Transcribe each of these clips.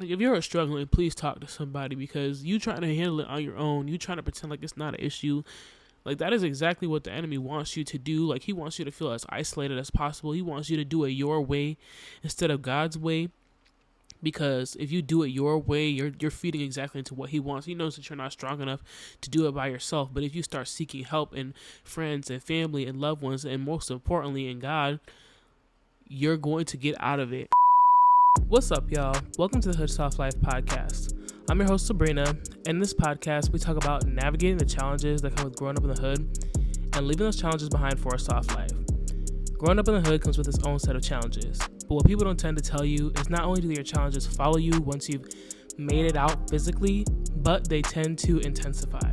Like, if you're struggling, please talk to somebody, because you trying to handle it on your own, you trying to pretend like it's not an issue. Like, that is exactly what the enemy wants you to do. Like, he wants you to feel as isolated as possible. He wants you to do it your way instead of God's way. Because if you do it your way, you're feeding exactly into what he wants. He knows that you're not strong enough to do it by yourself. But if you start seeking help in friends and family and loved ones, and most importantly in God, you're going to get out of it. What's up, y'all? Welcome to the Hood Soft Life podcast. I'm your host, Sabrina, and in this podcast, we talk about navigating the challenges that come with growing up in the hood and leaving those challenges behind for a soft life. Growing up in the hood comes with its own set of challenges, but what people don't tend to tell you is not only do your challenges follow you once you've made it out physically, but they tend to intensify.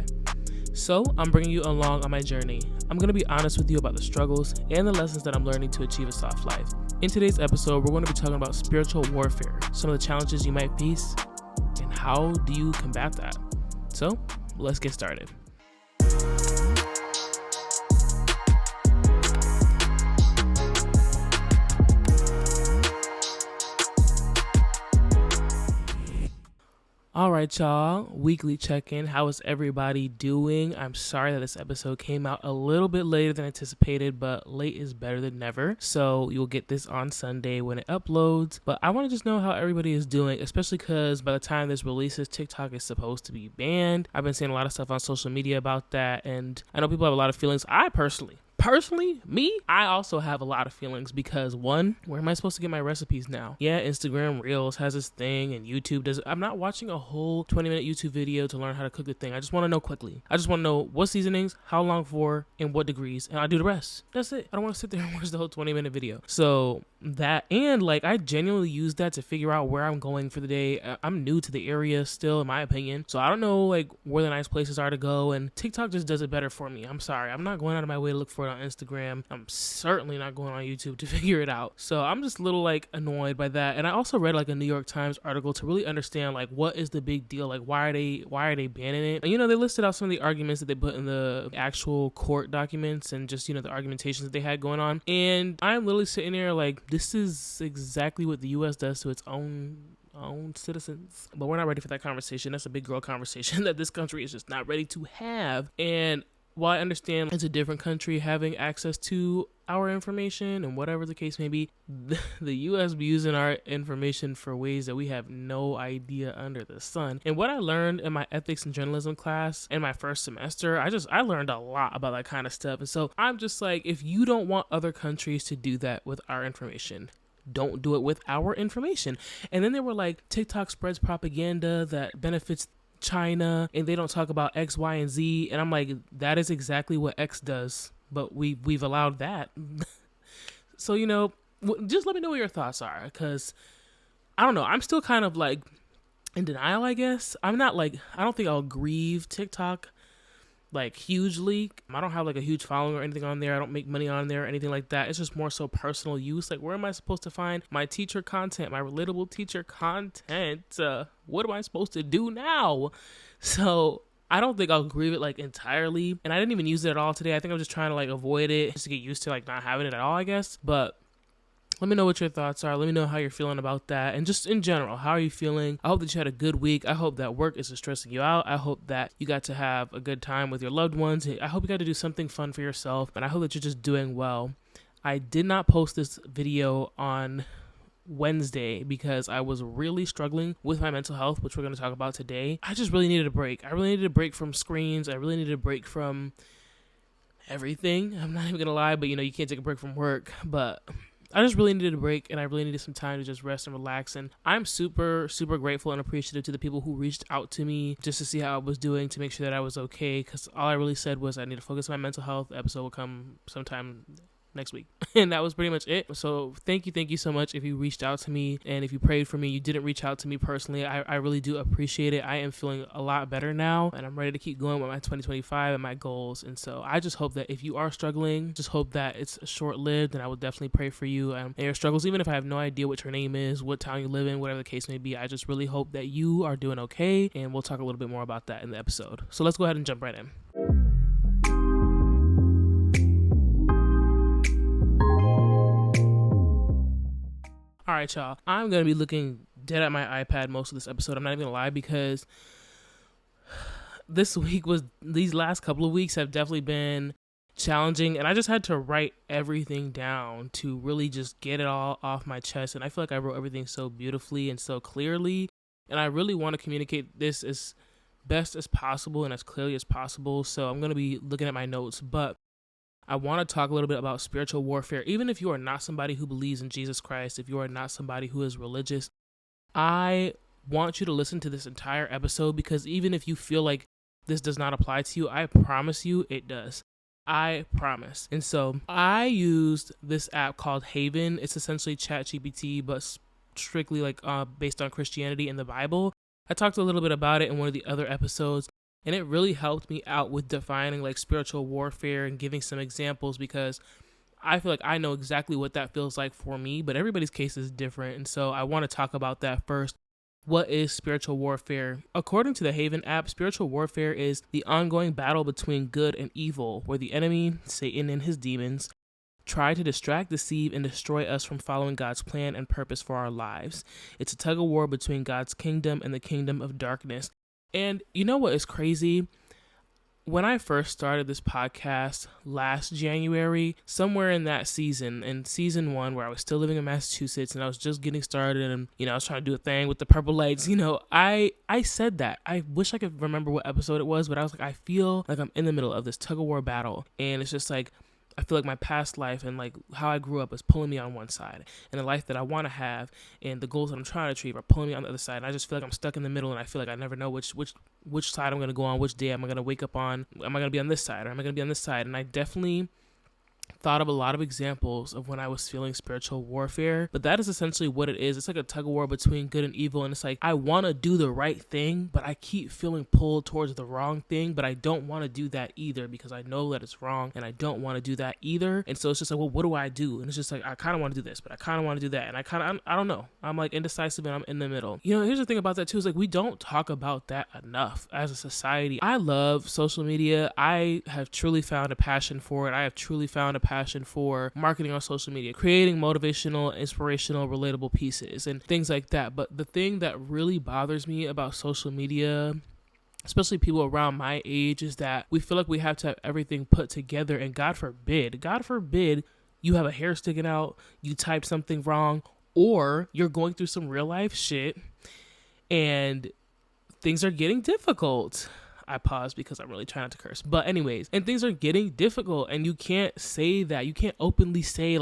So I'm bringing you along on my journey. I'm going to be honest with you about the struggles and the lessons that I'm learning to achieve a soft life. In today's episode, we're going to be talking about spiritual warfare, some of the challenges you might face, and how do you combat that. So let's get started. All right, y'all, weekly check-in. How is everybody doing? I'm sorry that this episode came out a little bit later than anticipated, but late is better than never. So you'll get this on Sunday when it uploads. But I want to just know how everybody is doing, especially because by the time this releases, TikTok is supposed to be banned. I've been seeing a lot of stuff on social media about that, and I know people have a lot of feelings. I personally, I also have a lot of feelings because, one, where am I supposed to get my recipes now? Yeah, Instagram Reels has this thing and YouTube does it. I'm not watching a whole 20-minute YouTube video to learn how to cook the thing. I just want to know quickly. I just want to know what seasonings, how long for, and what degrees, and I do the rest. That's it. I don't want to sit there and watch the whole 20-minute video. So that, and like, I genuinely use that to figure out where I'm going for the day. I'm new to the area still, in my opinion, so I don't know like where the nice places are to go, and TikTok just does it better for me. I'm sorry. I'm not going out of my way to look for it on Instagram. I'm certainly not going on YouTube to figure it out. So I'm just a little like annoyed by that. And I also read like a New York Times article to really understand like what is the big deal, like why are they banning it? And, you know, they listed out some of the arguments that they put in the actual court documents and just, you know, the argumentations that they had going on. And I'm literally sitting there like, this is exactly what the US does to its own citizens. But we're not ready for that conversation. That's a big girl conversation that this country is just not ready to have. And while I understand it's a different country having access to our information and whatever the case may be, the U.S. be using our information for ways that we have no idea under the sun. And what I learned in my ethics and journalism class in my first semester, I learned a lot about that kind of stuff. And so I'm just like, if you don't want other countries to do that with our information, don't do it with our information. And then they were like, TikTok spreads propaganda that benefits China, and they don't talk about X, Y, and Z. And I'm like, that is exactly what X does, but we've allowed that. So, you know, just let me know what your thoughts are, because I don't know, I'm still kind of like in denial, I guess. I don't think I'll grieve TikTok like hugely. I don't have like a huge following or anything on there. I don't make money on there or anything like that. It's just more so personal use. Like, where am I supposed to find my teacher content, my relatable teacher content? What am I supposed to do now? So I don't think I'll grieve it like entirely. And I didn't even use it at all today. I think I'm just trying to like avoid it just to get used to like not having it at all, I guess. But let me know what your thoughts are. Let me know how you're feeling about that. And just in general, how are you feeling? I hope that you had a good week. I hope that work isn't stressing you out. I hope that you got to have a good time with your loved ones. I hope you got to do something fun for yourself. And I hope that you're just doing well. I did not post this video on Wednesday because I was really struggling with my mental health, which we're going to talk about today. I just really needed a break. I really needed a break from screens. I really needed a break from everything. I'm not even going to lie, but you know, you can't take a break from work. But I just really needed a break, and I really needed some time to just rest and relax. And I'm super, super grateful and appreciative to the people who reached out to me just to see how I was doing, to make sure that I was okay. Because all I really said was I need to focus on my mental health. The episode will come sometime next week. And that was pretty much it. So thank you so much if you reached out to me and if you prayed for me. You didn't reach out to me personally. I really do appreciate it. I am feeling a lot better now, and I'm ready to keep going with my 2025 and my goals. And so I just hope that if you are struggling, just hope that it's short-lived, and I will definitely pray for you and your struggles, even if I have no idea what your name is, what town you live in, whatever the case may be. I just really hope that you are doing okay, and we'll talk a little bit more about that in the episode. So let's go ahead and jump right in. All right, y'all. I'm going to be looking dead at my iPad most of this episode. I'm not even gonna lie, because these last couple of weeks have definitely been challenging, and I just had to write everything down to really just get it all off my chest. And I feel like I wrote everything so beautifully and so clearly, and I really want to communicate this as best as possible and as clearly as possible. So I'm going to be looking at my notes, but I want to talk a little bit about spiritual warfare. Even if you are not somebody who believes in Jesus Christ, if you are not somebody who is religious, I want you to listen to this entire episode, because even if you feel like this does not apply to you, I promise you it does. I promise. And so I used this app called Haven. It's essentially ChatGPT, but strictly based on Christianity and the Bible. I talked a little bit about it in one of the other episodes, and it really helped me out with defining spiritual warfare and giving some examples, because I feel like I know exactly what that feels like for me, but everybody's case is different. And so I want to talk about that first. What is spiritual warfare? According to the Haven app, spiritual warfare is the ongoing battle between good and evil, where the enemy, Satan and his demons, try to distract, deceive, and destroy us from following God's plan and purpose for our lives. It's a tug of war between God's kingdom and the kingdom of darkness. And you know what is crazy? When I first started this podcast last January, somewhere in that season, in season 1, where I was still living in Massachusetts and I was just getting started, and I was trying to do a thing with the purple lights, I said that. I wish I could remember what episode it was, but I was like, I feel like I'm in the middle of this tug of war battle, and it's just like, I feel like my past life and how I grew up is pulling me on one side, and the life that I want to have and the goals that I'm trying to achieve are pulling me on the other side. And I just feel like I'm stuck in the middle, and I feel like I never know which side I'm going to go on, which day am I going to wake up on. Am I going to be on this side, or am I going to be on this side? And I definitely thought of a lot of examples of when I was feeling spiritual warfare, but that is essentially what it is. It's like a tug of war between good and evil, and it's like I want to do the right thing, but I keep feeling pulled towards the wrong thing, but I don't want to do that either, because I know that it's wrong, and I don't want to do that either. And so it's just like, well, what do I do? And it's just like, I kind of want to do this, but I kind of want to do that, and I don't know. I'm indecisive, and I'm in the middle. Here's the thing about that too, is we don't talk about that enough as a society. I love social media. I have truly found a passion for it. I have truly found a passion for marketing on social media, creating motivational, inspirational, relatable pieces and things like that. But the thing that really bothers me about social media, especially people around my age, is that we feel like we have to have everything put together, and God forbid you have a hair sticking out, you type something wrong, or you're going through some real life shit and things are getting difficult. I paused because I'm really trying not to curse. But anyways, and things are getting difficult, and you can't say that. You can't openly say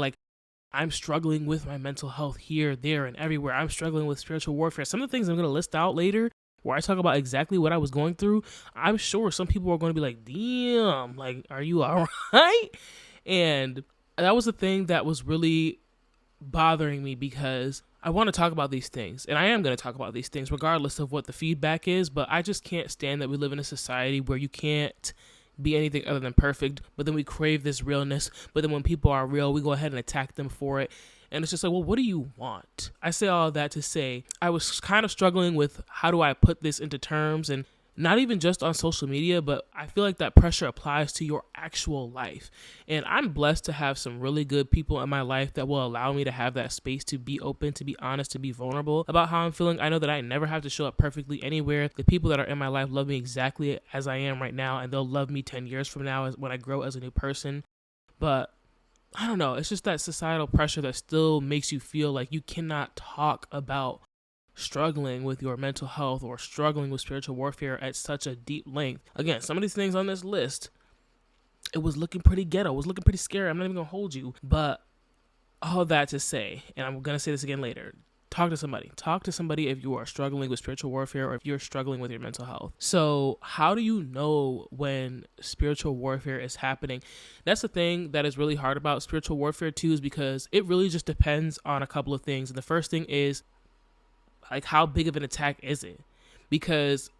I'm struggling with my mental health here, there, and everywhere. I'm struggling with spiritual warfare. Some of the things I'm going to list out later, where I talk about exactly what I was going through, I'm sure some people are going to be like, damn, are you all right? And that was the thing that was really bothering me, because I want to talk about these things, and I am going to talk about these things regardless of what the feedback is, but I just can't stand that we live in a society where you can't be anything other than perfect, but then we crave this realness, but then when people are real, we go ahead and attack them for it. And it's just like, well, what do you want? I say all of that to say I was kind of struggling with how do I put this into terms, and not even just on social media, but I feel like that pressure applies to your actual life. And I'm blessed to have some really good people in my life that will allow me to have that space to be open, to be honest, to be vulnerable about how I'm feeling. I know that I never have to show up perfectly anywhere. The people that are in my life love me exactly as I am right now, and they'll love me 10 years from now when I grow as a new person. But I don't know, it's just that societal pressure that still makes you feel like you cannot talk about struggling with your mental health or struggling with spiritual warfare at such a deep length. Again, some of these things on this list, it was looking pretty ghetto. It was looking pretty scary. I'm not even going to hold you. But all that to say, and I'm going to say this again later, talk to somebody. Talk to somebody if you are struggling with spiritual warfare or if you're struggling with your mental health. So how do you know when spiritual warfare is happening? That's the thing that is really hard about spiritual warfare too, is because it really just depends on a couple of things. And the first thing is, how big of an attack is it? Because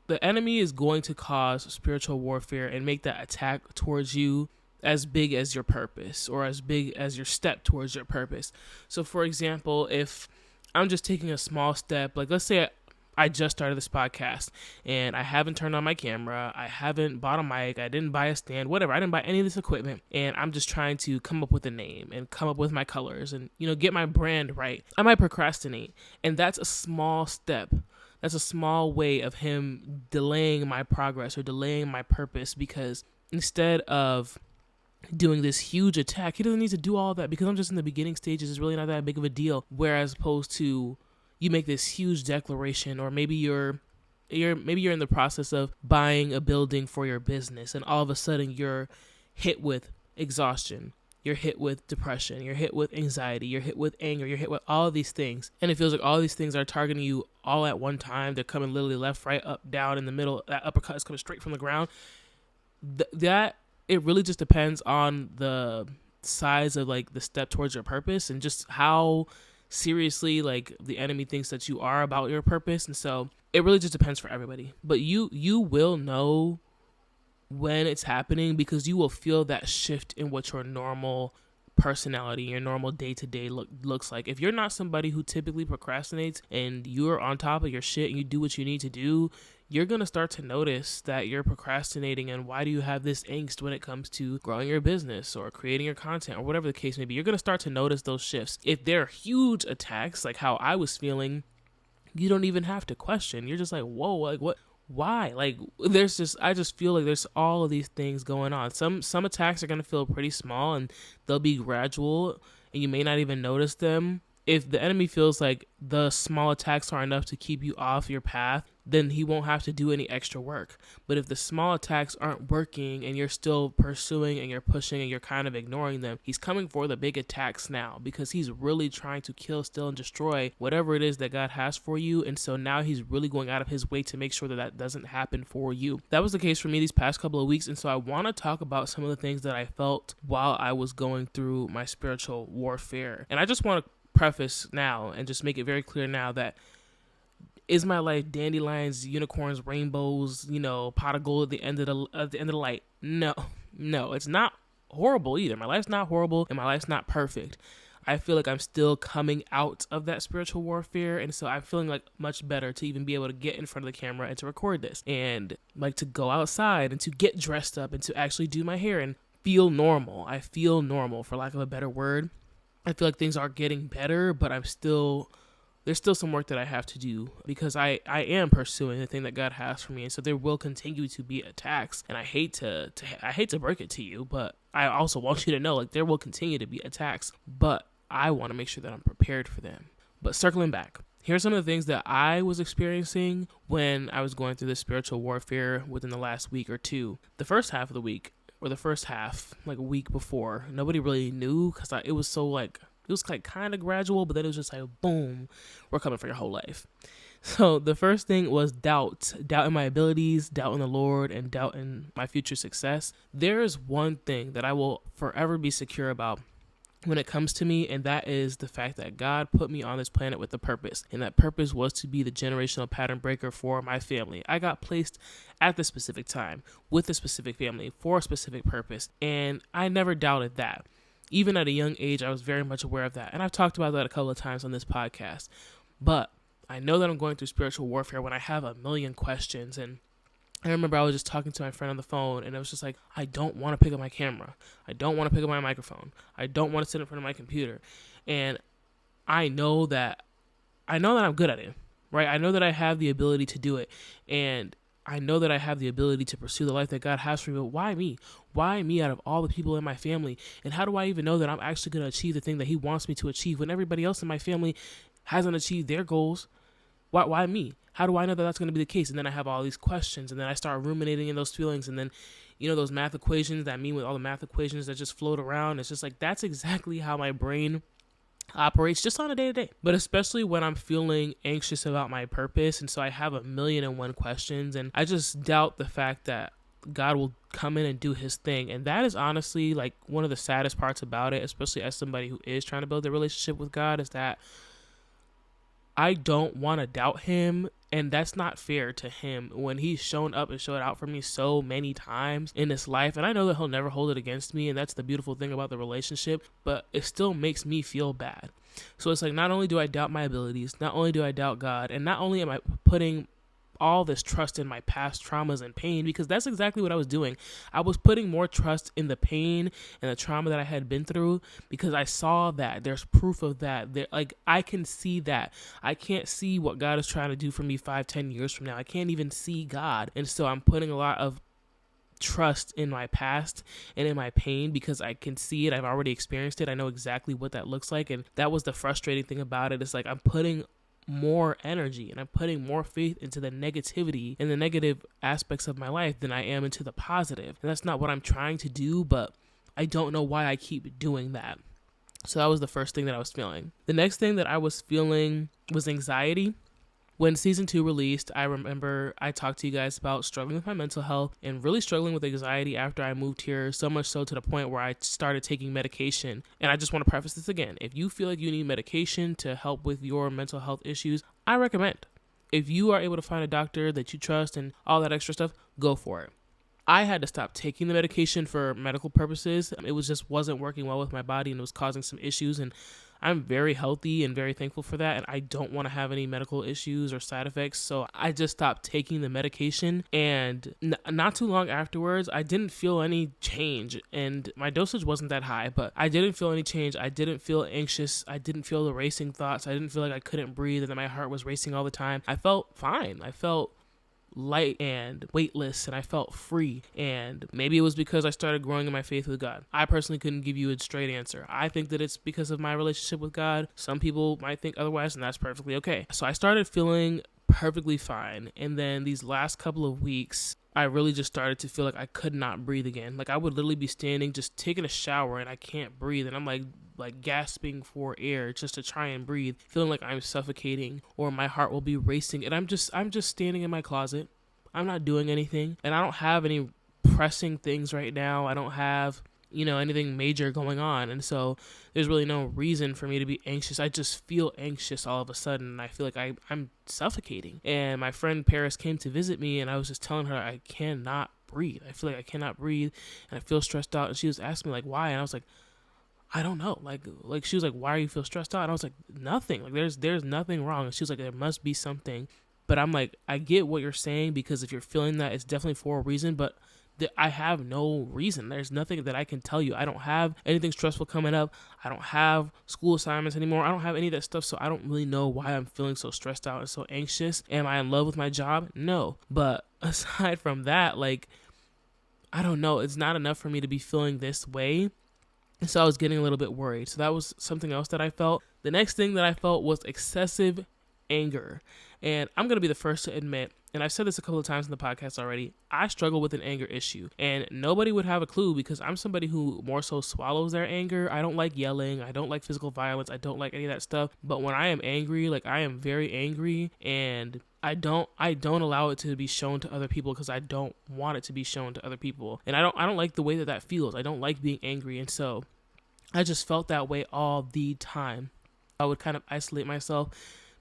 the enemy is going to cause spiritual warfare and make that attack towards you as big as your purpose, or as big as your step towards your purpose. So for example, if I'm just taking a small step, let's say I just started this podcast and I haven't turned on my camera. I haven't bought a mic. I didn't buy a stand, whatever. I didn't buy any of this equipment. And I'm just trying to come up with a name and come up with my colors and, get my brand right. I might procrastinate. And that's a small step. That's a small way of him delaying my progress or delaying my purpose, because instead of doing this huge attack, he doesn't need to do all that because I'm just in the beginning stages. It's really not that big of a deal. Whereas opposed to you make this huge declaration, or maybe you're in the process of buying a building for your business, and all of a sudden you're hit with exhaustion, you're hit with depression, you're hit with anxiety, you're hit with anger, you're hit with all of these things, and it feels like all these things are targeting you all at one time. They're coming literally left, right, up, down, in the middle. That uppercut is coming straight from the ground. That it really just depends on the size of like the step towards your purpose and just how seriously like the enemy thinks that you are about your purpose. And so it really just depends for everybody, but you will know when it's happening, because you will feel that shift in what your normal personality, your normal day-to-day looks like. If you're not somebody who typically procrastinates and you're on top of your shit and you do what you need to do, you're going to start to notice that you're procrastinating. And why do you have this angst when it comes to growing your business or creating your content or whatever the case may be? You're going to start to notice those shifts. If they're huge attacks, like how I was feeling, you don't even have to question. You're just like, whoa, like what? Why? Like I just feel like there's all of these things going on. Some attacks are going to feel pretty small and they'll be gradual and you may not even notice them. If the enemy feels like the small attacks are enough to keep you off your path, then he won't have to do any extra work. But if the small attacks aren't working and you're still pursuing and you're pushing and you're kind of ignoring them, he's coming for the big attacks now, because he's really trying to kill, steal, and destroy whatever it is that God has for you. And so now he's really going out of his way to make sure that that doesn't happen for you. That was the case for me these past couple of weeks. And so I want to talk about some of the things that I felt while I was going through my spiritual warfare. And I just want to preface now and just make it very clear now that is my life dandelions, unicorns, rainbows, pot of gold at the end of the light? No, it's not horrible either. My life's not horrible and my life's not perfect. I feel like I'm still coming out of that spiritual warfare, and so I'm feeling like much better to even be able to get in front of the camera and to record this, and like to go outside and to get dressed up and to actually do my hair and feel normal. I feel normal, for lack of a better word. I feel like things are getting better, but there's still some work that I have to do, because I am pursuing the thing that God has for me. And so there will continue to be attacks. And I hate to break it to you, but I also want you to know, like, there will continue to be attacks, but I want to make sure that I'm prepared for them. But circling back, here's some of the things that I was experiencing when I was going through this spiritual warfare within the last week or two. The first half of the week, or the first half, like a week before, nobody really knew, because it was like kind of gradual, but then it was just like, boom, we're coming for your whole life. So the first thing was doubt in my abilities, doubt in the Lord, and doubt in my future success. There is one thing that I will forever be secure about when it comes to me, and that is the fact that God put me on this planet with a purpose, and that purpose was to be the generational pattern breaker for my family. I got placed at the specific time with a specific family for a specific purpose, and I never doubted that. Even at a young age, I was very much aware of that, and I've talked about that a couple of times on this podcast. But I know that I'm going through spiritual warfare when I have a million questions. And I remember I was just talking to my friend on the phone, and it was just like, I don't want to pick up my camera. I don't want to pick up my microphone. I don't want to sit in front of my computer. And I know that I'm good at it, right? I know that I have the ability to do it. And I know that I have the ability to pursue the life that God has for me, but why me? Why me out of all the people in my family? And how do I even know that I'm actually going to achieve the thing that he wants me to achieve when everybody else in my family hasn't achieved their goals? Why me? How do I know that that's going to be the case? And then I have all these questions, and then I start ruminating in those feelings, and then, those math equations that mean with all the math equations that just float around. It's just like, that's exactly how my brain operates just on a day-to-day, but especially when I'm feeling anxious about my purpose. And so I have 1,000,001 questions, and I just doubt the fact that God will come in and do his thing. And that is honestly like one of the saddest parts about it, especially as somebody who is trying to build a relationship with God, is that I don't want to doubt him. And that's not fair to him when he's shown up and showed out for me so many times in this life. And I know that he'll never hold it against me. And that's the beautiful thing about the relationship, but it still makes me feel bad. So it's like, not only do I doubt my abilities, not only do I doubt God, and not only am I putting all this trust in my past traumas and pain, because that's exactly what I was doing. I was putting more trust in the pain and the trauma that I had been through, because I saw that there's proof of that. Like, I can see that. I can't see what God is trying to do for me 5-10 years from now. I can't even see God. And so I'm putting a lot of trust in my past and in my pain, because I can see it. I've already experienced it. I know exactly what that looks like. And that was the frustrating thing about it. It's like I'm putting more energy and I'm putting more faith into the negativity and the negative aspects of my life than I am into the positive. And that's not what I'm trying to do, but I don't know why I keep doing that. So that was the first thing that I was feeling. The next thing that I was feeling was anxiety. When season 2 released, I remember I talked to you guys about struggling with my mental health and really struggling with anxiety after I moved here, so much so to the point where I started taking medication. And I just want to preface this again. If you feel like you need medication to help with your mental health issues, I recommend. If you are able to find a doctor that you trust and all that extra stuff, go for it. I had to stop taking the medication for medical purposes. It wasn't working well with my body, and it was causing some issues, and I'm very healthy and very thankful for that, and I don't want to have any medical issues or side effects, so I just stopped taking the medication, and not too long afterwards, I didn't feel any change, and my dosage wasn't that high, but I didn't feel any change. I didn't feel anxious. I didn't feel the racing thoughts. I didn't feel like I couldn't breathe and that my heart was racing all the time. I felt fine. I felt light and weightless, and I felt free. And maybe it was because I started growing in my faith with God. I personally couldn't give you a straight answer. I think that it's because of my relationship with God. Some people might think otherwise, and that's perfectly okay. So I started feeling perfectly fine, and then these last couple of weeks, I really just started to feel like I could not breathe again. Like, I would literally be standing just taking a shower and I can't breathe, and I'm like gasping for air just to try and breathe, feeling like I'm suffocating or my heart will be racing. And I'm just standing in my closet. I'm not doing anything, and I don't have any pressing things right now. I don't have anything major going on, and so there's really no reason for me to be anxious. I just feel anxious all of a sudden, and I feel like I'm suffocating. And my friend Paris came to visit me, and I was just telling her I cannot breathe. I feel like I cannot breathe, and I feel stressed out. And she was asking me like why, and I was like, I don't know. Like she was like, why do you feel stressed out? And I was like, nothing. Like there's nothing wrong. And she was like, there must be something. But I'm like, I get what you're saying, because if you're feeling that, it's definitely for a reason. But I have no reason. There's nothing that I can tell you. I don't have anything stressful coming up. I don't have school assignments anymore. I don't have any of that stuff. So I don't really know why I'm feeling so stressed out and so anxious. Am I in love with my job? No. But aside from that, like, I don't know. It's not enough for me to be feeling this way. And so I was getting a little bit worried. So that was something else that I felt. The next thing that I felt was excessive anger. And I'm going to be the first to admit, and I've said this a couple of times in the podcast already, I struggle with an anger issue. And nobody would have a clue, because I'm somebody who more so swallows their anger. I don't like yelling. I don't like physical violence. I don't like any of that stuff. But when I am angry, like, I am very angry, and I don't allow it to be shown to other people, because I don't want it to be shown to other people. And I don't like the way that feels. I don't like being angry. And so I just felt that way all the time. I would kind of isolate myself,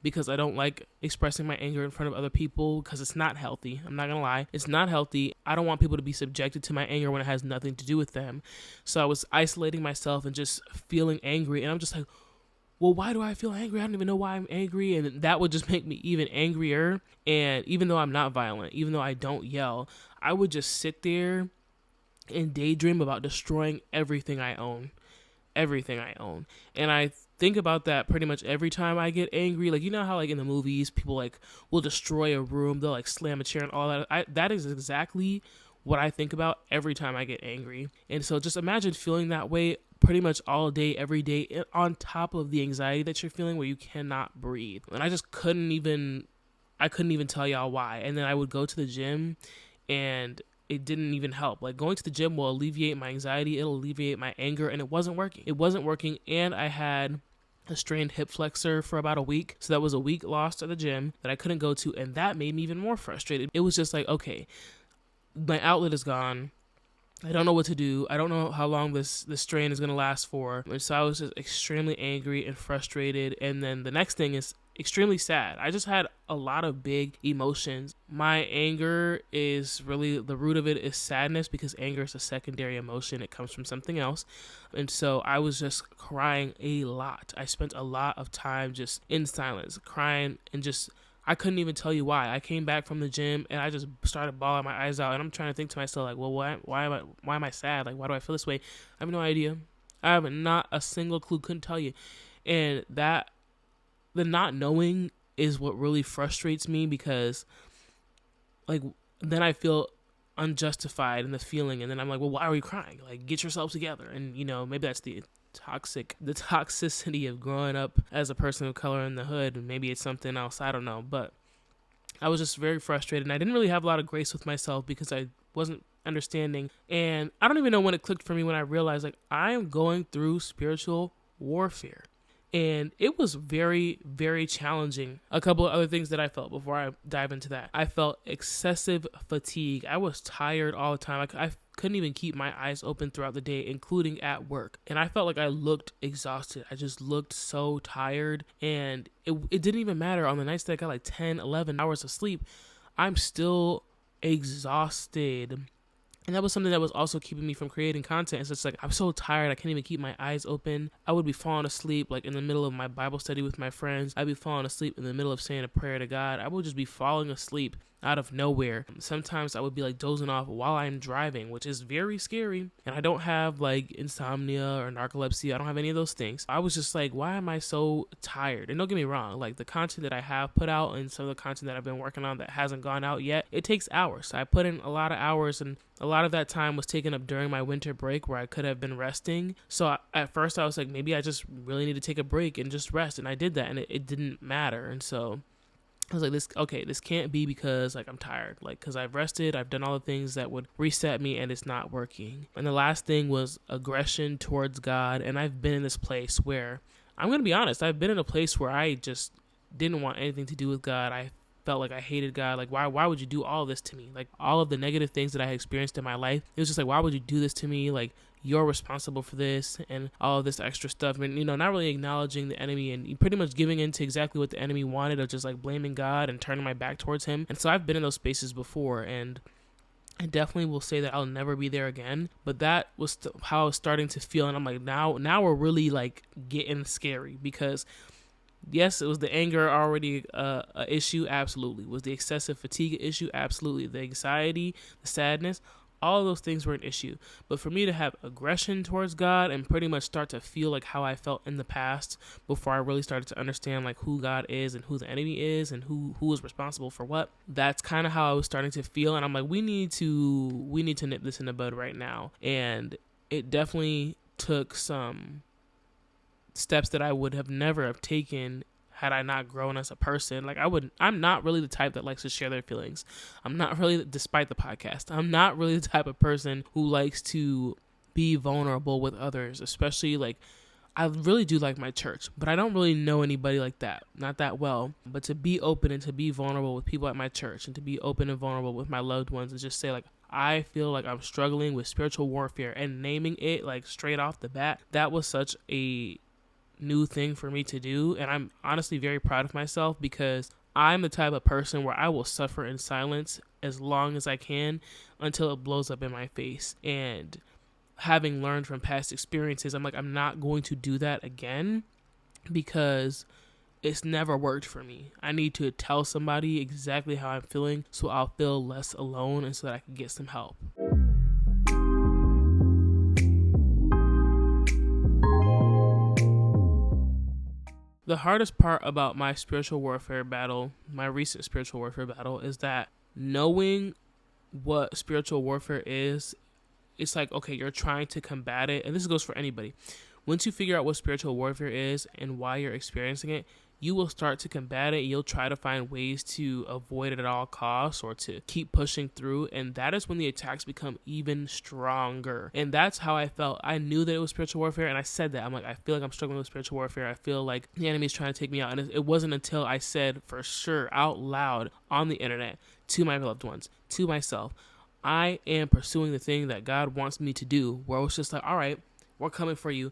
because I don't like expressing my anger in front of other people, because it's not healthy. I'm not going to lie. It's not healthy. I don't want people to be subjected to my anger when it has nothing to do with them. So I was isolating myself and just feeling angry. And I'm just like, well, why do I feel angry? I don't even know why I'm angry. And that would just make me even angrier. And even though I'm not violent, even though I don't yell, I would just sit there and daydream about destroying everything I own. And I think about that pretty much every time I get angry. Like, you know how like in the movies, people like will destroy a room, they'll like slam a chair and all that. That is exactly what I think about every time I get angry. And so just imagine feeling that way pretty much all day, every day, on top of the anxiety that you're feeling where you cannot breathe. And I just couldn't even tell y'all why. And then I would go to the gym, and it didn't even help. Like, going to the gym will alleviate my anxiety, it'll alleviate my anger, and it wasn't working. And I had a strained hip flexor for about a week. So that was a week lost at the gym that I couldn't go to, and that made me even more frustrated. It was just like, okay, my outlet is gone. I don't know what to do. I don't know how long this strain is going to last for. And so I was just extremely angry and frustrated. And then the next thing is extremely sad. I just had a lot of big emotions. My anger is really, the root of it is sadness, because anger is a secondary emotion. It comes from something else. And so I was just crying a lot. I spent a lot of time just in silence, crying and just I couldn't even tell you why. I came back from the gym and I just started bawling my eyes out, and I'm trying to think to myself like, well, why am I sad? Like, why do I feel this way? I have no idea. I have not a single clue. Couldn't tell you. And that the not knowing is what really frustrates me, because like then I feel unjustified in the feeling, and then I'm like, well, why are you crying? Like, get yourself together. And maybe that's the toxicity of growing up as a person of color in the hood, and maybe it's something else, I don't know. But I was just very frustrated, and I didn't really have a lot of grace with myself because I wasn't understanding. And I don't even know when it clicked for me, when I realized like I am going through spiritual warfare. And it was very, very challenging. A couple of other things that I felt before I dive into that. I felt excessive fatigue. I was tired all the time. I couldn't even keep my eyes open throughout the day, including at work. And I felt like I looked exhausted. I just looked so tired. And it didn't even matter. On the nights that I got like 10, 11 hours of sleep, I'm still exhausted. And that was something that was also keeping me from creating content. It's just like, I'm so tired, I can't even keep my eyes open. I would be falling asleep like in the middle of my Bible study with my friends. I'd be falling asleep in the middle of saying a prayer to God. I would just be falling asleep out of nowhere. Sometimes I would be like dozing off while I'm driving, which is very scary. And I don't have like insomnia or narcolepsy. I don't have any of those things. I was just like, why am I so tired? And don't get me wrong, like the content that I have put out and some of the content that I've been working on that hasn't gone out yet, it takes hours. So I put in a lot of hours, and a lot of that time was taken up during my winter break where I could have been resting. So at first I was like, maybe I just really need to take a break and just rest. And I did that, and it didn't matter. And so I was like, this can't be because like I'm tired, like because I've rested, I've done all the things that would reset me, and it's not working. And the last thing was aggression towards God. And I've been in this place where, I'm going to be honest, I've been in a place where I just didn't want anything to do with God. I felt like I hated God. Like, why would you do all this to me? Like all of the negative things that I had experienced in my life, it was just like, why would you do this to me? Like, you're responsible for this and all of this extra stuff. And, not really acknowledging the enemy and pretty much giving in to exactly what the enemy wanted, of just like blaming God and turning my back towards him. And so I've been in those spaces before, and I definitely will say that I'll never be there again. But that was how I was starting to feel. And I'm like, now we're really like getting scary, because yes, it was the anger already a issue, absolutely. Was the excessive fatigue issue, absolutely. The anxiety, the sadness, all of those things were an issue. But for me to have aggression towards God and pretty much start to feel like how I felt in the past, before I really started to understand like who God is and who the enemy is and who is responsible for what, that's kind of how I was starting to feel. And I'm like, we need to nip this in the bud right now. And it definitely took some steps that I would have never have taken had I not grown as a person. Like I'm not really the type that likes to share their feelings. I'm not really, despite the podcast, I'm not really the type of person who likes to be vulnerable with others, especially like, I really do like my church, but I don't really know anybody like that, not that well. But to be open and to be vulnerable with people at my church, and to be open and vulnerable with my loved ones, and just say like, I feel like I'm struggling with spiritual warfare, and naming it like straight off the bat, that was such a new thing for me to do. And I'm honestly very proud of myself, because I'm the type of person where I will suffer in silence as long as I can until it blows up in my face. And having learned from past experiences, I'm like, I'm not going to do that again, because it's never worked for me. I need to tell somebody exactly how I'm feeling, so I'll feel less alone, and so that I can get some help. The hardest part about my spiritual warfare battle, my recent spiritual warfare battle, is that knowing what spiritual warfare is, it's like, okay, you're trying to combat it. And this goes for anybody. Once you figure out what spiritual warfare is and why you're experiencing it, you will start to combat it. You'll try to find ways to avoid it at all costs, or to keep pushing through. And that is when the attacks become even stronger. And that's how I felt. I knew that it was spiritual warfare, and I said that. I'm like, I feel like I'm struggling with spiritual warfare. I feel like the enemy is trying to take me out. And it wasn't until I said for sure out loud on the internet to my loved ones, to myself, I am pursuing the thing that God wants me to do, where I was just like, all right, we're coming for you.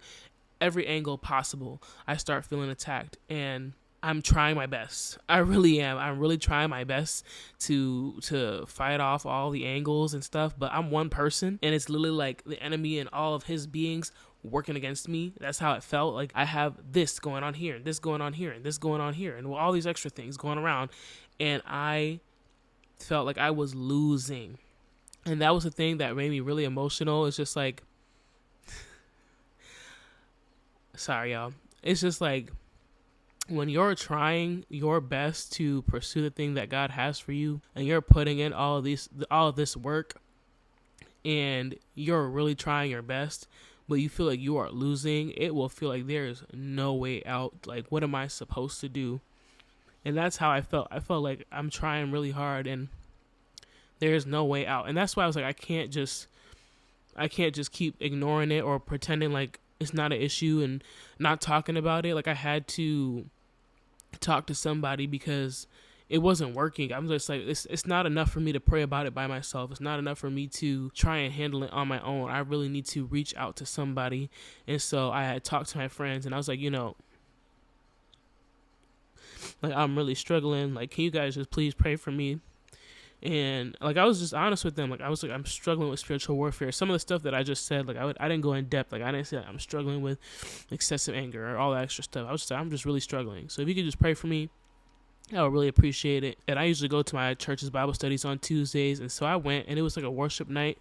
Every angle possible. I start feeling attacked, and I'm trying my best. I really am. I'm really trying my best to fight off all the angles and stuff, but I'm one person, and it's literally like the enemy and all of his beings working against me. That's how it felt. Like I have this going on here, and this going on here, and this going on here, and all these extra things going around. And I felt like I was losing. And that was the thing that made me really emotional. It's just like, sorry, y'all. It's just like when you're trying your best to pursue the thing that God has for you, and you're putting in all of this work, and you're really trying your best, but you feel like you are losing, it will feel like there's no way out. Like, what am I supposed to do? And that's how I felt. I felt like I'm trying really hard and there's no way out. And that's why I was like, I can't just keep ignoring it or pretending like it's not an issue and not talking about it. Like, I had to talk to somebody because it wasn't working. I'm just like, it's not enough for me to pray about it by myself. It's not enough for me to try and handle it on my own. I really need to reach out to somebody. And so I had talked to my friends, and I was like, like, I'm really struggling. Like, can you guys just please pray for me? And like, I was just honest with them. Like, I was like, I'm struggling with spiritual warfare. Some of the stuff that I just said, like, I didn't go in depth. Like, I didn't say like, I'm struggling with excessive anger or all that extra stuff. I was just like, I'm just really struggling. So if you could just pray for me, I would really appreciate it. And I usually go to my church's Bible studies on Tuesdays. And so I went, and it was like a worship night.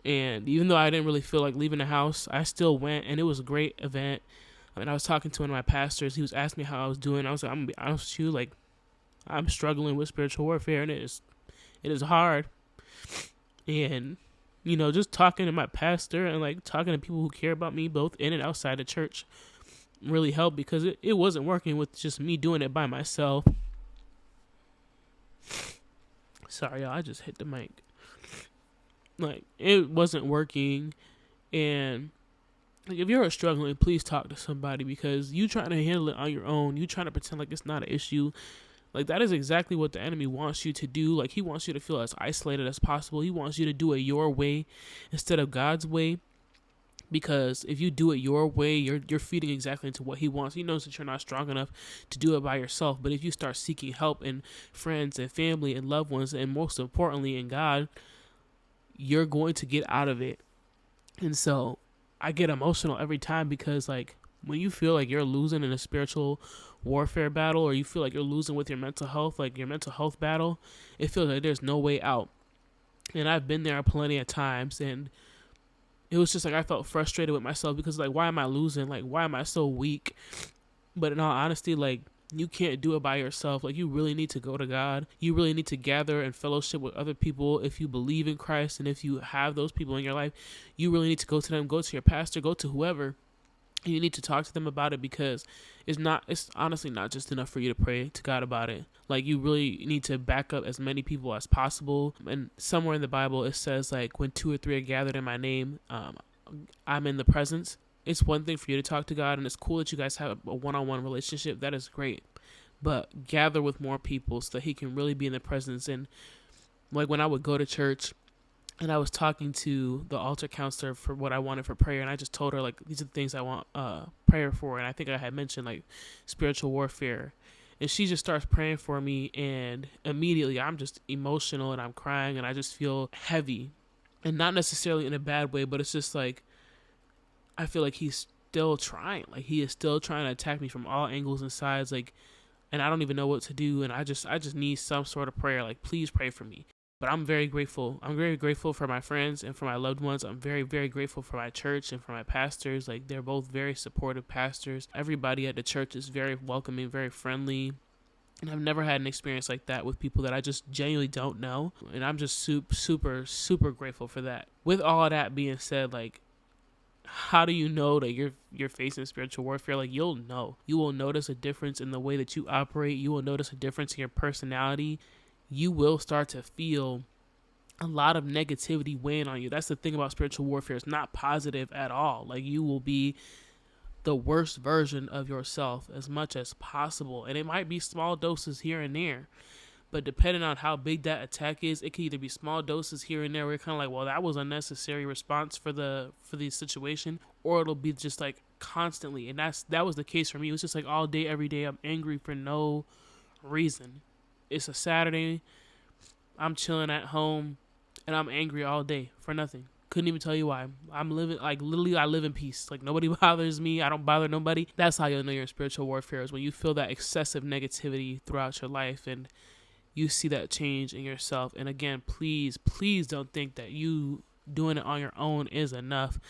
And even though I didn't really feel like leaving the house, I still went, and it was a great event. And I was talking to one of my pastors. He was asking me how I was doing. I was like, I'm going to be honest with you. Like, I'm struggling with spiritual warfare, and it is hard. And, just talking to my pastor and like talking to people who care about me both in and outside the church really helped, because it wasn't working with just me doing it by myself. Sorry, y'all, I just hit the mic. Like, it wasn't working. And like, if you're struggling, please talk to somebody, because you trying to handle it on your own, you trying to pretend like it's not an issue. Like, that is exactly what the enemy wants you to do. Like, he wants you to feel as isolated as possible. He wants you to do it your way instead of God's way. Because if you do it your way, you're feeding exactly into what he wants. He knows that you're not strong enough to do it by yourself. But if you start seeking help in friends and family and loved ones, and most importantly in God, you're going to get out of it. And so I get emotional every time, because like, when you feel like you're losing in a spiritual warfare battle, or you feel like you're losing with your mental health, like your mental health battle, it feels like there's no way out. And I've been there plenty of times, and it was just like, I felt frustrated with myself, because like, why am I losing? Like, why am I so weak? But in all honesty, like, you can't do it by yourself. Like, you really need to go to God. You really need to gather and fellowship with other people. If you believe in Christ, and if you have those people in your life, you really need to go to them, go to your pastor, go to whoever. You need to talk to them about it, because it's honestly not just enough for you to pray to God about it. Like, you really need to back up as many people as possible. And somewhere in the Bible, it says, like, when 2 or 3 are gathered in my name, I'm in the presence. It's one thing for you to talk to God, and it's cool that you guys have a one-on-one relationship. That is great. But gather with more people so that he can really be in the presence. And like, when I would go to church, and I was talking to the altar counselor for what I wanted for prayer, and I just told her, like, these are the things I want prayer for. And I think I had mentioned, like, spiritual warfare. And she just starts praying for me, and immediately I'm just emotional, and I'm crying, and I just feel heavy. And not necessarily in a bad way, but it's just like, I feel like he's still trying. Like, he is still trying to attack me from all angles and sides. Like, and I don't even know what to do. And I just need some sort of prayer. Like, please pray for me. But I'm very grateful. I'm very grateful for my friends and for my loved ones. I'm very, very grateful for my church and for my pastors. Like, they're both very supportive pastors. Everybody at the church is very welcoming, very friendly. And I've never had an experience like that with people that I just genuinely don't know. And I'm just super, super grateful for that. With all of that being said, like, how do you know that you're facing spiritual warfare? Like, you'll know. You will notice a difference in the way that you operate. You will notice a difference in your personality. You will start to feel a lot of negativity weighing on you. That's the thing about spiritual warfare. It's not positive at all. Like, you will be the worst version of yourself as much as possible. And it might be small doses here and there. But depending on how big that attack is, it could either be small doses here and there where you're kind of like, well, that was a necessary response for the situation, or it'll be just like constantly. And that was the case for me. It was just like all day, every day, I'm angry for no reason. It's a Saturday, I'm chilling at home, and I'm angry all day for nothing. Couldn't even tell you why. I'm living, like, literally, I live in peace. Like, nobody bothers me. I don't bother nobody. That's how you'll know you're in spiritual warfare, is when you feel that excessive negativity throughout your life and you see that change in yourself. And again, please, please don't think that you doing it on your own is enough.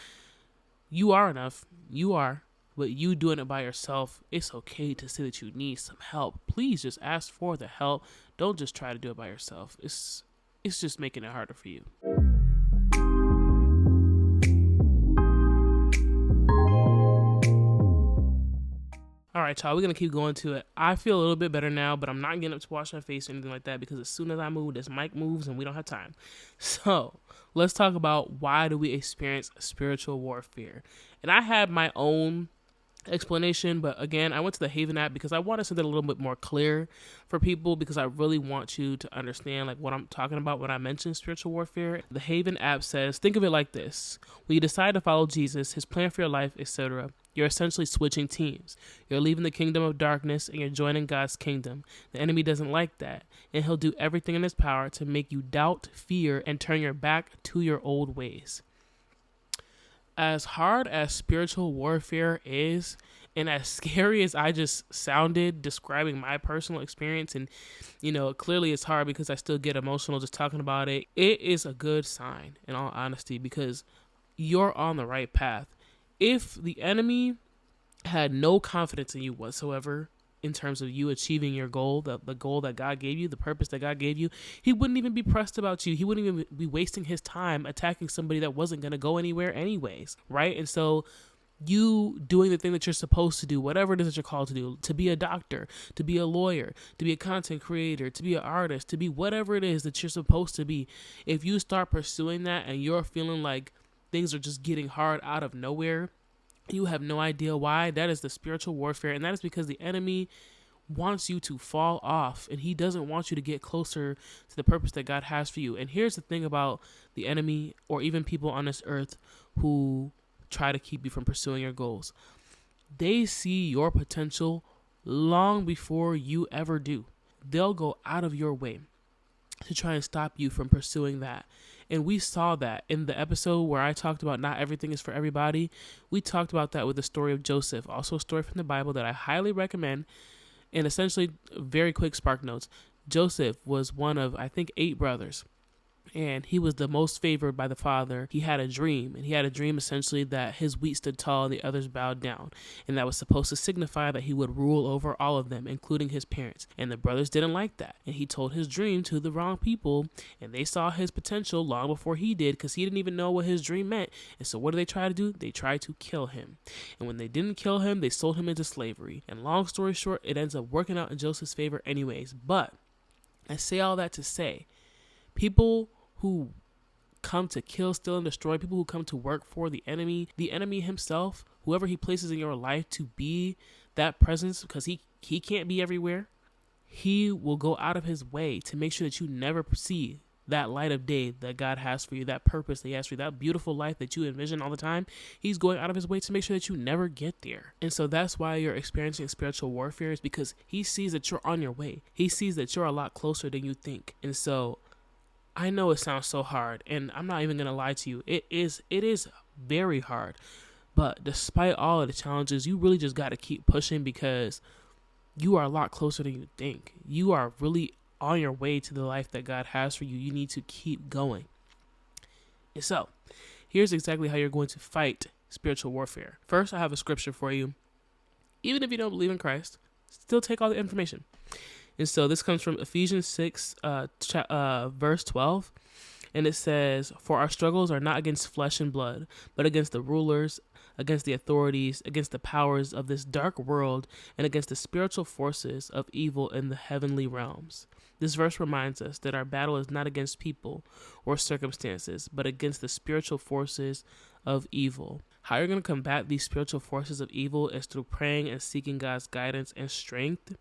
You are enough. You are. But you doing it by yourself, it's okay to say that you need some help. Please just ask for the help. Don't just try to do it by yourself. It's just making it harder for you. All right, y'all, we're going to keep going to it. I feel a little bit better now, but I'm not getting up to wash my face or anything like that, because as soon as I move, this mic moves and we don't have time. So let's talk about, why do we experience spiritual warfare? And I had my own explanation, but again, I went to the Haven app because I wanted something a little bit more clear for people, because I really want you to understand like what I'm talking about when I mention spiritual warfare. The Haven app says, think of it like this: when you decide to follow Jesus, his plan for your life, etc., you're essentially switching teams. You're leaving the kingdom of darkness and you're joining God's kingdom. The enemy doesn't like that, and he'll do everything in his power to make you doubt, fear, and turn your back to your old ways. As hard as spiritual warfare is, and as scary as I just sounded describing my personal experience, and clearly it's hard because I still get emotional just talking about it, it is a good sign, in all honesty, because you're on the right path. If the enemy had no confidence in you whatsoever, in terms of you achieving your goal, the goal that God gave you, the purpose that God gave you, he wouldn't even be pressed about you. He wouldn't even be wasting his time attacking somebody that wasn't going to go anywhere anyways, right? And so you doing the thing that you're supposed to do, whatever it is that you're called to do, to be a doctor, to be a lawyer, to be a content creator, to be an artist, to be whatever it is that you're supposed to be, if you start pursuing that and you're feeling like things are just getting hard out of nowhere, you have no idea why, that is the spiritual warfare. And that is because the enemy wants you to fall off, and he doesn't want you to get closer to the purpose that God has for you. And here's the thing about the enemy, or even people on this earth who try to keep you from pursuing your goals. They see your potential long before you ever do. They'll go out of your way to try and stop you from pursuing that. And we saw that in the episode where I talked about not everything is for everybody. We talked about that with the story of Joseph, also a story from the Bible that I highly recommend. And essentially, very quick spark notes. Joseph was one of, I think, 8 brothers. And he was the most favored by the father. He had a dream, and he had a dream essentially that his wheat stood tall and the others bowed down. And that was supposed to signify that he would rule over all of them, including his parents. And the brothers didn't like that. And he told his dream to the wrong people, and they saw his potential long before he did, because he didn't even know what his dream meant. And so what did they try to do? They tried to kill him. And when they didn't kill him, they sold him into slavery. And long story short, it ends up working out in Joseph's favor anyways. But I say all that to say, people who come to kill, steal, and destroy, people who come to work for the enemy himself, whoever he places in your life to be that presence, because he can't be everywhere, he will go out of his way to make sure that you never see that light of day that God has for you, that purpose that he has for you, that beautiful life that you envision all the time. He's going out of his way to make sure that you never get there. And so that's why you're experiencing spiritual warfare, is because he sees that you're on your way. He sees that you're a lot closer than you think. And so I know it sounds so hard, and I'm not even going to lie to you. It is very hard. But despite all of the challenges, you really just got to keep pushing, because you are a lot closer than you think. You are really on your way to the life that God has for you. You need to keep going. And so, here's exactly how you're going to fight spiritual warfare. First, I have a scripture for you. Even if you don't believe in Christ, still take all the information. And so this comes from Ephesians 6, verse 12. And it says, "For our struggles are not against flesh and blood, but against the rulers, against the authorities, against the powers of this dark world, and against the spiritual forces of evil in the heavenly realms." This verse reminds us that our battle is not against people or circumstances, but against the spiritual forces of evil. How you're going to combat these spiritual forces of evil is through praying and seeking God's guidance and strength.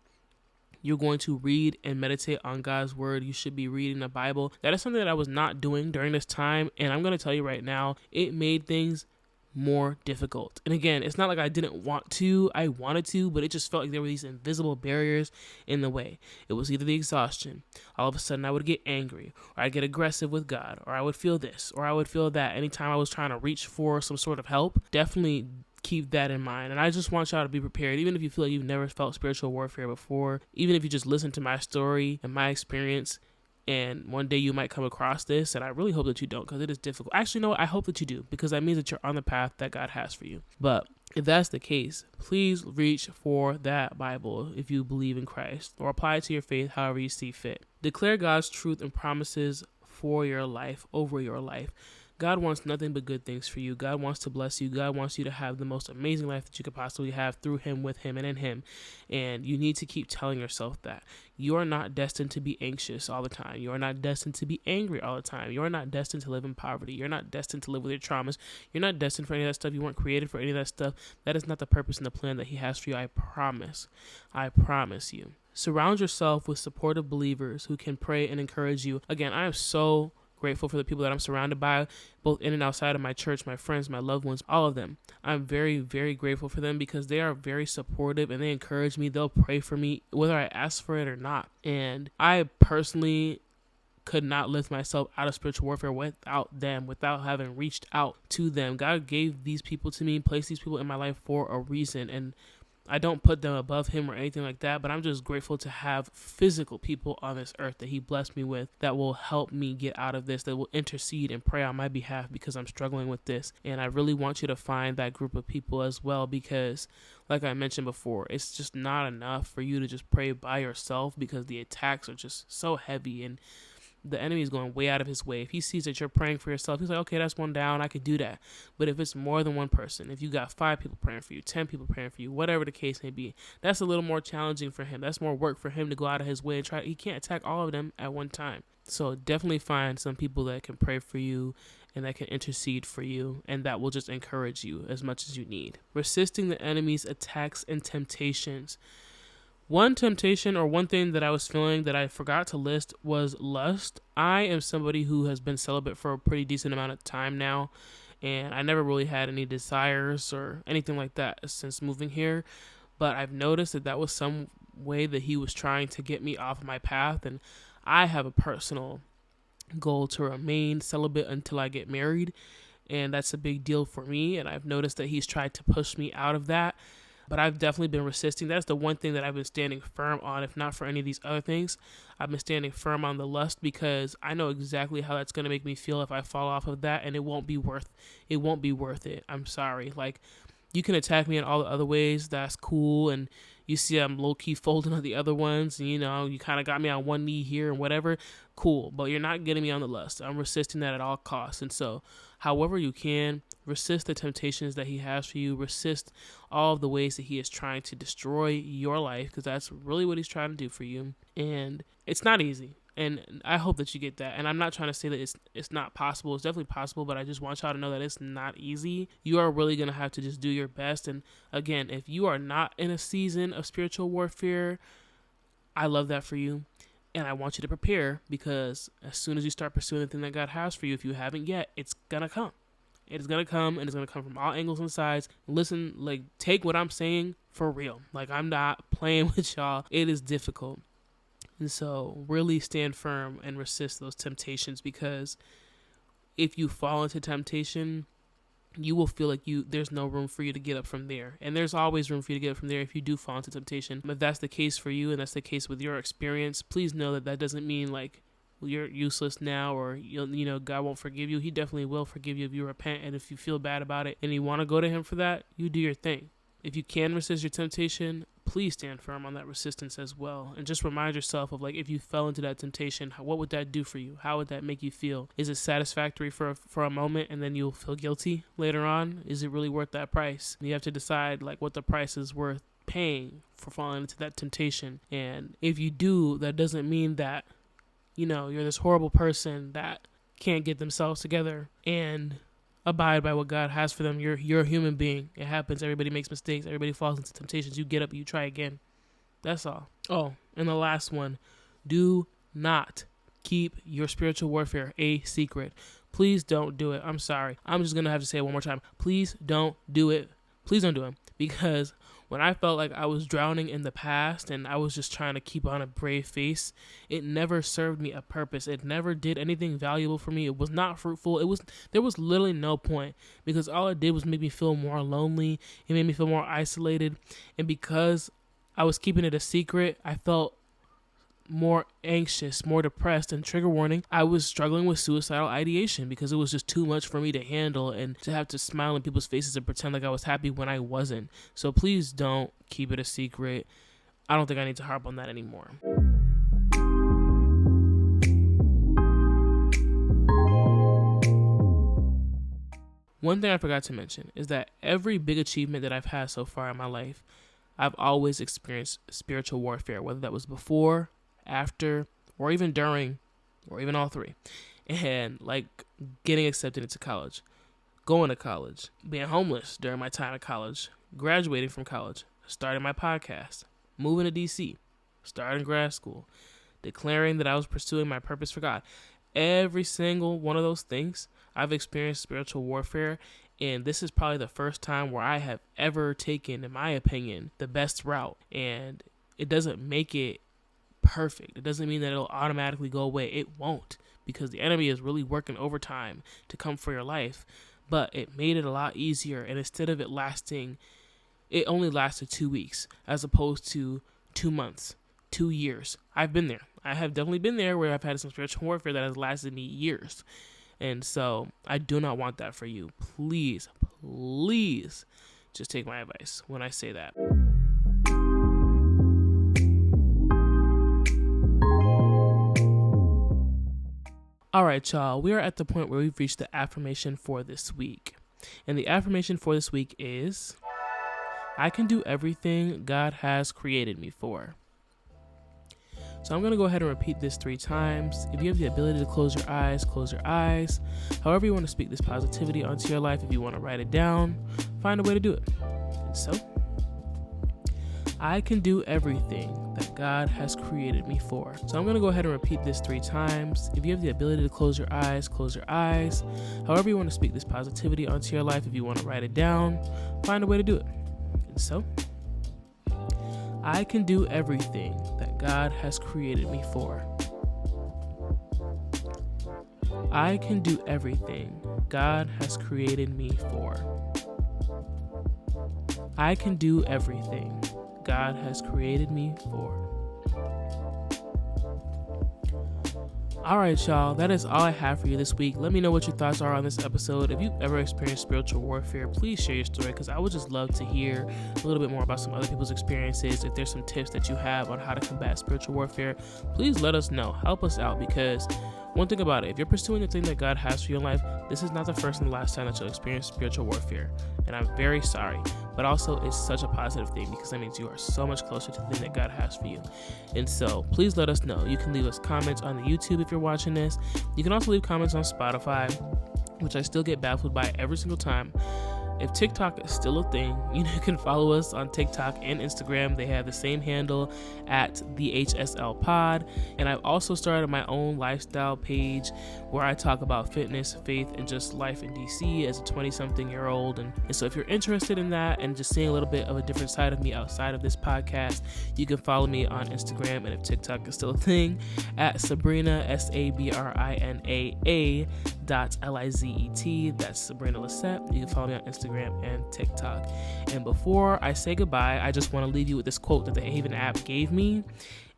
You're going to read and meditate on God's word. You should be reading the Bible. That is something that I was not doing during this time. And I'm going to tell you right now, it made things more difficult. And again, it's not like I didn't want to, I wanted to, but it just felt like there were these invisible barriers in the way. It was either the exhaustion. All of a sudden I would get angry, or I'd get aggressive with God, or I would feel this, or I would feel that. Anytime I was trying to reach for some sort of help, definitely keep that in mind. And I just want y'all to be prepared. Even if you feel like you've never felt spiritual warfare before, even if you just listen to my story and my experience, and one day you might come across this, and I really hope that you don't, because it is difficult. Actually, no, I hope that you do, because that means that you're on the path that God has for you. But if that's the case, please reach for that Bible if you believe in Christ, or apply it to your faith however you see fit. Declare God's truth and promises for your life, over your life. God wants nothing but good things for you. God wants to bless you. God wants you to have the most amazing life that you could possibly have through him, with him, and in him. And you need to keep telling yourself that. You are not destined to be anxious all the time. You are not destined to be angry all the time. You are not destined to live in poverty. You're not destined to live with your traumas. You're not destined for any of that stuff. You weren't created for any of that stuff. That is not the purpose and the plan that he has for you. I promise. I promise you. Surround yourself with supportive believers who can pray and encourage you. Again, I am so grateful for the people that I'm surrounded by, both in and outside of my church, my friends, my loved ones, all of them. I'm very, very grateful for them, because they are very supportive and they encourage me. They'll pray for me whether I ask for it or not. And I personally could not lift myself out of spiritual warfare without them, without having reached out to them. God gave these people to me, placed these people in my life for a reason. And I don't put them above him or anything like that, but I'm just grateful to have physical people on this earth that he blessed me with that will help me get out of this, that will intercede and pray on my behalf because I'm struggling with this. And I really want you to find that group of people as well, because like I mentioned before, it's just not enough for you to just pray by yourself, because the attacks are just so heavy and the enemy is going way out of his way. If he sees that you're praying for yourself, he's like, okay, that's one down, I could do that. But if it's more than one person, if you got 5 people praying for you, 10 people praying for you, whatever the case may be, that's a little more challenging for him. That's more work for him to go out of his way and try. He can't attack all of them at one time. So definitely find some people that can pray for you and that can intercede for you, and that will just encourage you as much as you need. Resisting the enemy's attacks and temptations. One temptation, or one thing that I was feeling that I forgot to list, was lust. I am somebody who has been celibate for a pretty decent amount of time now, and I never really had any desires or anything like that since moving here. But I've noticed that was some way that he was trying to get me off of my path, and I have a personal goal to remain celibate until I get married, and that's a big deal for me, and I've noticed that he's tried to push me out of that. But I've definitely been resisting. That's the one thing that I've been standing firm on, if not for any of these other things. I've been standing firm on the lust, because I know exactly how that's going to make me feel if I fall off of that, and it won't be worth it. I'm sorry. Like, you can attack me in all the other ways. That's cool. And you see I'm low-key folding on the other ones. And, you kind of got me on one knee here and whatever. Cool. But you're not getting me on the lust. I'm resisting that at all costs. And so, however you can, resist the temptations that he has for you. Resist all of the ways that he is trying to destroy your life, because that's really what he's trying to do for you. And it's not easy. And I hope that you get that. And I'm not trying to say that it's not possible. It's definitely possible, but I just want y'all to know that it's not easy. You are really going to have to just do your best. And again, if you are not in a season of spiritual warfare, I love that for you. And I want you to prepare, because as soon as you start pursuing the thing that God has for you, if you haven't yet, it's going to come. It's going to come, and it's going to come from all angles and sides. Listen, like, take what I'm saying for real. Like, I'm not playing with y'all. It is difficult. And so really stand firm and resist those temptations, because if you fall into temptation, you will feel like there's no room for you to get up from there. And there's always room for you to get up from there if you do fall into temptation. If that's the case for you, and that's the case with your experience, please know that doesn't mean like you're useless now, or God won't forgive you. He definitely will forgive you if you repent, and if you feel bad about it and you want to go to him for that, you do your thing. If you can resist your temptation, please stand firm on that resistance as well. And just remind yourself of, like, if you fell into that temptation, what would that do for you? How would that make you feel? Is it satisfactory for a moment, and then you'll feel guilty later on? Is it really worth that price? And you have to decide, like, what the price is worth paying for falling into that temptation. And if you do, that doesn't mean that, you're this horrible person that can't get themselves together and abide by what God has for them. You're a human being. It happens. Everybody makes mistakes. Everybody falls into temptations. You get up, you try again. That's all. Oh, and the last one, do not keep your spiritual warfare a secret. Please don't do it. I'm sorry. I'm just going to have to say it one more time. Please don't do it. Please don't do it. Because when I felt like I was drowning in the past and I was just trying to keep on a brave face, it never served me a purpose. It never did anything valuable for me. It was not fruitful. There was literally no point, because all it did was make me feel more lonely. It made me feel more isolated. And because I was keeping it a secret, I felt more anxious, more depressed, and trigger warning, I was struggling with suicidal ideation because it was just too much for me to handle and to have to smile in people's faces and pretend like I was happy when I wasn't. So please don't keep it a secret. I don't think I need to harp on that anymore. One thing I forgot to mention is that every big achievement that I've had so far in my life, I've always experienced spiritual warfare, whether that was before, after, or even during, or even all three. And like getting accepted into college, going to college, being homeless during my time at college, graduating from college, starting my podcast, moving to DC, starting grad school, declaring that I was pursuing my purpose for God. Every single one of those things, I've experienced spiritual warfare. And this is probably the first time where I have ever taken, in my opinion, the best route. And it doesn't make it perfect. It doesn't mean that it'll automatically go away. It won't, because the enemy is really working overtime to come for your life. But it made it a lot easier. And instead of it only lasted 2 weeks as opposed to 2 months, 2 years. I've been there. I have definitely been there where I've had some spiritual warfare that has lasted me years. And so I do not want that for you. Please, please just take my advice when I say that. All right, y'all, we are at the point where we've reached the affirmation for this week. And the affirmation for this week is, I can do everything God has created me for. So I'm going to go ahead and repeat this 3 times. If you have the ability to close your eyes, close your eyes. However you want to speak this positivity onto your life, if you want to write it down, find a way to do it. And so, I can do everything that God has created me for. So I'm going to go ahead and repeat this 3 times. If you have the ability to close your eyes, close your eyes. However you want to speak this positivity onto your life, if you want to write it down, find a way to do it. And so, I can do everything that God has created me for. I can do everything God has created me for. I can do everything God has created me for. All right, y'all, that is all I have for you this week. Let me know what your thoughts are on this episode. If you've ever experienced spiritual warfare, please share your story, because I would just love to hear a little bit more about some other people's experiences. If there's some tips that you have on how to combat spiritual warfare, please let us know. Help us out, because one thing about it, if you're pursuing the thing that God has for your life, this is not the first and the last time that you'll experience spiritual warfare. And I'm very sorry, but also it's such a positive thing, because that means you are so much closer to the thing that God has for you. And so please let us know. You can leave us comments on the YouTube if you're watching this. You can also leave comments on Spotify, which I still get baffled by every single time. If TikTok is still a thing, you can follow us on TikTok and Instagram. They have the same handle at the HSL Pod. And I've also started my own lifestyle page where I talk about fitness, faith, and just life in DC as a 20-something-year-old. And so if you're interested in that and just seeing a little bit of a different side of me outside of this podcast, you can follow me on Instagram, and if TikTok is still a thing, at Sabrina, SABRINAA .LIZET. That's Sabrina Lissette. You can follow me on Instagram and TikTok. And before I say goodbye, I just want to leave you with this quote that the Haven app gave me.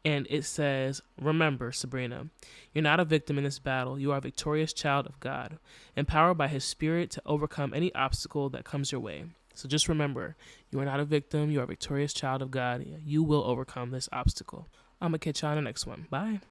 And it says, "Remember, Sabrina, you're not a victim in this battle. You are a victorious child of God, empowered by His Spirit to overcome any obstacle that comes your way. So just remember, you are not a victim. You are a victorious child of God. You will overcome this obstacle." I'm going to catch you on the next one. Bye.